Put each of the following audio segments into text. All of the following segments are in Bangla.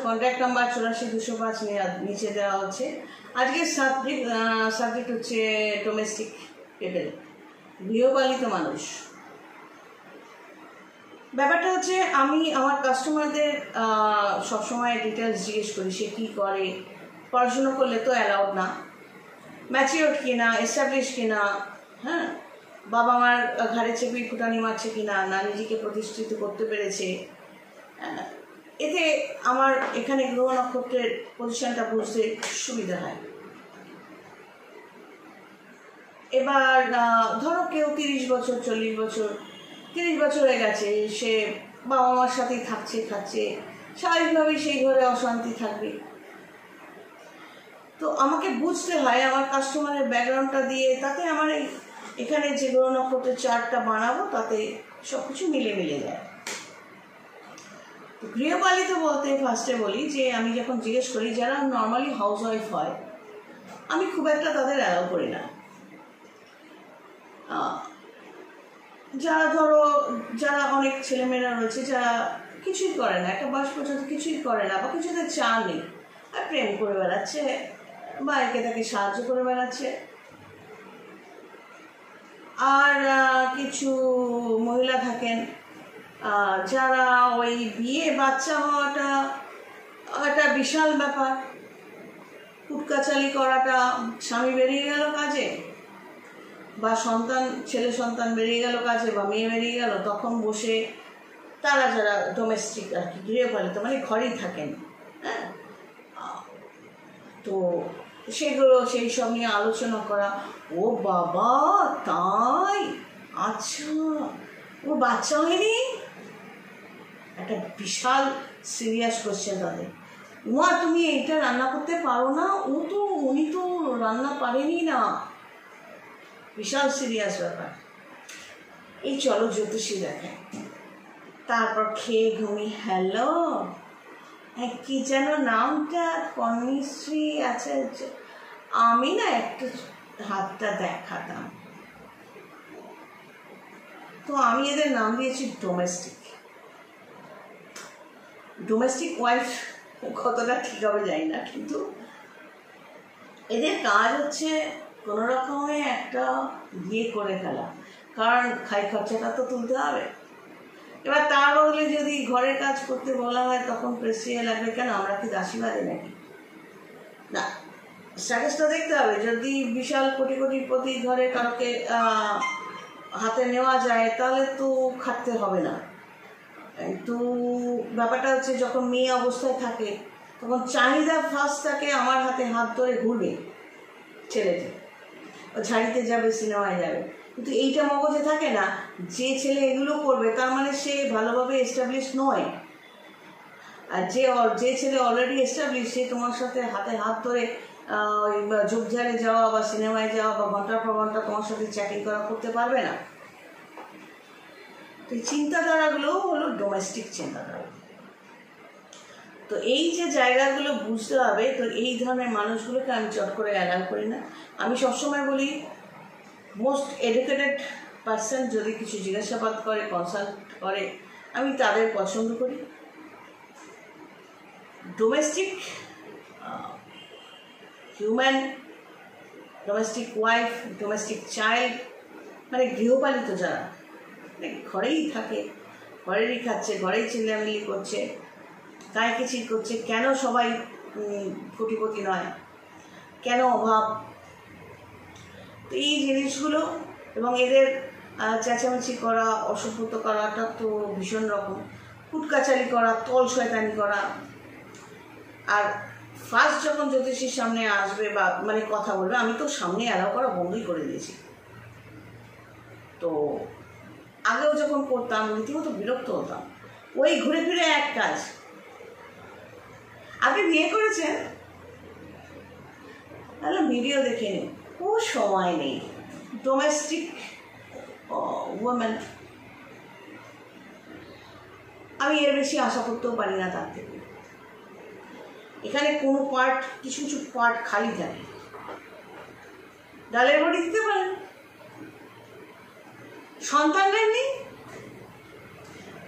কন্ট্যাক্ট নাম্বার 84-205 নিচে দেওয়া হচ্ছে। আজকের সাবজেক্ট হচ্ছে ডোমেস্টিক পিপল, গৃহপালিত মানুষ। ব্যাপারটা হচ্ছে আমি আমার কাস্টমারদের সবসময় ডিটেলস জিজ্ঞেস করি, সে কী করে, পড়াশুনো করলে তো অ্যালাউড না, ম্যাচিওর কিনা, এস্টাবলিশ কিনা, হ্যাঁ, বাবা মার ঘাড়ে চেপে ফুটানি মারছে কিনা, না নিজেকে প্রতিষ্ঠিত করতে পেরেছে। এতে আমার এখানে গ্রহ নক্ষত্রের পজিশনটা বুঝতে সুবিধা হয়। এবার ধরো কেউ 30 বছর 40 বছর 30 বছর হয়ে গেছে, সে বাবা মার সাথেই থাকছে, খাচ্ছে, স্বাভাবিকভাবেই সেই ঘরে অশান্তি থাকবে। তো আমাকে বুঝতে হয় আমার কাস্টমারের ব্যাকগ্রাউন্ডটা দিয়ে, তাতে আমার এখানে যে গ্রহ নক্ষত্রের চার্টটা বানাবো তাতে সব কিছু মিলে যায়। গৃহপালিত বলতে ফার্স্টে বলি যে আমি যখন জিজ্ঞেস করি যারা নর্মালি হাউস ওয়াইফ হয়, আমি খুব একটা তাদের অ্যালাউ করি না। যারা অনেক ছেলেমেয়েরা রয়েছে যারা কিছুই করে না, একটা বয়স পর্যন্ত কিছুই করে না বা কিছুতে চা নেই, আর প্রেম করে বেড়াচ্ছে বা একে তাকে সাহায্য করে বেড়াচ্ছে। আর কিছু মহিলা থাকেন যারা ওই বিয়ে বাচ্চা হওয়াটা একটা বিশাল ব্যাপার, কুটকাচালি করাটা, স্বামী বেরিয়ে গেল কাজে বা ছেলে সন্তান বেরিয়ে গেল কাজে বা মেয়ে বেরিয়ে গেল, তখন বসে তারা যারা ডোমেস্টিক আর কি গৃহপালিত মানে ঘরেই থাকেন, হ্যাঁ, তো সেগুলো সেই সব নিয়ে আলোচনা করা। ও বাবা তাই, আচ্ছা, ও বাচ্চা হয়নি, একটা বিশাল সিরিয়াস কোশ্চেন তাদের। মা তুমি এইটা রান্না করতে পারো না, উনি তো রান্না পারেনি না, বিশাল সিরিয়াস ব্যাপার। এই চলো জ্যোতিষী দেখে, তারপর খেয়ে ঘুমি, হ্যালো কি যেন নামটা, কর্ণশ্রী, আচ্ছা আমি না একটু হাতটা দেখাতাম, তো আমি এদের নাম দিয়েছি ডোমেস্টিক ওয়াইফ। কতটা ঠিক হবে জানি না, কিন্তু এদের কাজ হচ্ছে কোনো রকমে একটা বিয়ে করে ফেলা, কারণ খাই খরচাটা তো তুলতে হবে। এবার তার বদলে যদি ঘরের কাজ করতে বলা হয় তখন প্রেসিয়ে লাগবে, কেন আমরা কি দাসীবাদী নাকি? না, স্ট্যাটাসটা দেখতে হবে। যদি বিশাল কোটিপতি ঘরে কারোকে হাতে নেওয়া যায় তাহলে তো খাটতে হবে না। কিন্তু ব্যাপারটা হচ্ছে যখন মেয়ে অবস্থায় থাকে তখন চাহিদা ফার্স্ট থাকে আমার হাতে হাত ধরে ঘুরবে ছেলেটি, ঝাড়িতে যাবে, সিনেমায় যাবে, কিন্তু এইটা মগজে থাকে না যে ছেলে এগুলো করবে তার মানে সে ভালোভাবে এস্টাবলিশ নয়। আর যে ছেলে অলরেডি এস্টাবলিশ সে তোমার সাথে হাতে হাত ধরে ঝোপঝাড়ে যাওয়া বা সিনেমায় যাওয়া বা ঘন্টার পর ঘন্টা তোমার সাথে চ্যাটিং করা করতে পারবে না। তো এই চিন্তাধারাগুলো হলো ডোমেস্টিক চিন্তাধারা। তো এই যে জায়গাগুলো বুঝতে হবে, তো এই ধরনের মানুষগুলোকে আমি চট করে অ্যালাউ করি না। আমি সবসময় বলি মোস্ট এডুকেটেড পার্সন যদি কিছু জিজ্ঞাসাবাদ করে, কনসাল্ট করে, আমি তাদের পছন্দ করি। Domestic human, domestic wife, domestic child মানে গৃহপালিত যারা ঘরেই থাকে, ঘরেরই খাচ্ছে, ঘরেই চিল্লামিল্লি করছে, গায়ে কিচির করছে, কেন সবাই কোটিপতি নয়, কেন অভাব, তো এই জিনিসগুলো এবং এদের চেঁচামেচি করা, অসভ্যত করাটা তো ভীষণ রকম, কুটকাচালি করা, তল শয়তানি করা। আর ফার্স্ট যখন জ্যোতিষীর সামনে আসবে বা মানে কথা বলবে, আমি তো সামনে অ্যালাউ করা বন্ধই করে দিয়েছি। তো আগেও যখন করতাম রীতিমতো বিরক্ত হতাম, ওই ঘুরে ফিরে এক কাজ। আপনি বিয়ে করেছেন, তাহলে ভিডিও দেখে নিন, ও সময় নেই। ডোমেস্টিক ওমেন, আমি এর বেশি আশা করতেও পারি না তার থেকে। এখানে কোনো পার্ট, কিছু কিছু পার্ট খালি থাকে, ডালের বড়ি দিতে পারেন, সন্তানদের নেই,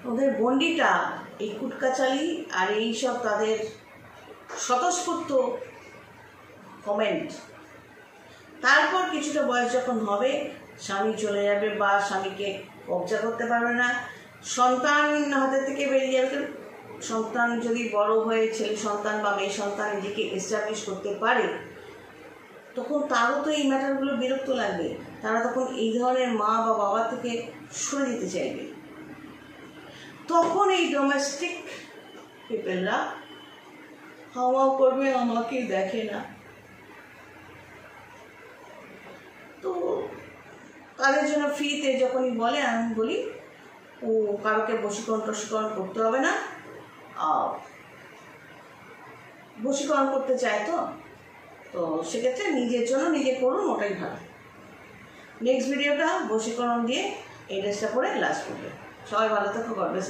ওদের গণ্ডিটা এই কুটকাচালি আর এইসব তাদের স্বতঃস্ফূর্ত কমেন্ট। তারপর কিছুটা বয়স যখন হবে, স্বামী চলে যাবে বা স্বামীকে কবজা করতে পারবে না, সন্তান হাতের থেকে বেরিয়ে যাবে। সন্তান যদি বড় হয়ে ছেলে সন্তান বা মেয়ে সন্তান নিজেকে এস্টাবলিশ করতে পারে, তখন তারও তো এই ম্যাটারগুলো বিরক্ত লাগবে। তারা তখন এই ধরনের মা বা বাবা থেকে সরে যেতে চাইবে। তখন এই ডোমেস্টিক পিপলরা হাওয়াও করবে, আমাকে দেখে না। তো তাদের জন্য ফ্রিতে যখনই বলে, আমি বলি ও কারোকে বশীকরণ টশীকরণ করতে হবে না, বশীকরণ করতে চায় তো সেক্ষেত্রে নিজের জন্য নিজে করুন, ওটাই ভালো। নেক্সট ভিডিওটা বশীকরণ দিয়ে এই ড্রেসটা পরে লাস্ট করবে। সবাই ভালো থাকো, গড ব্লেস।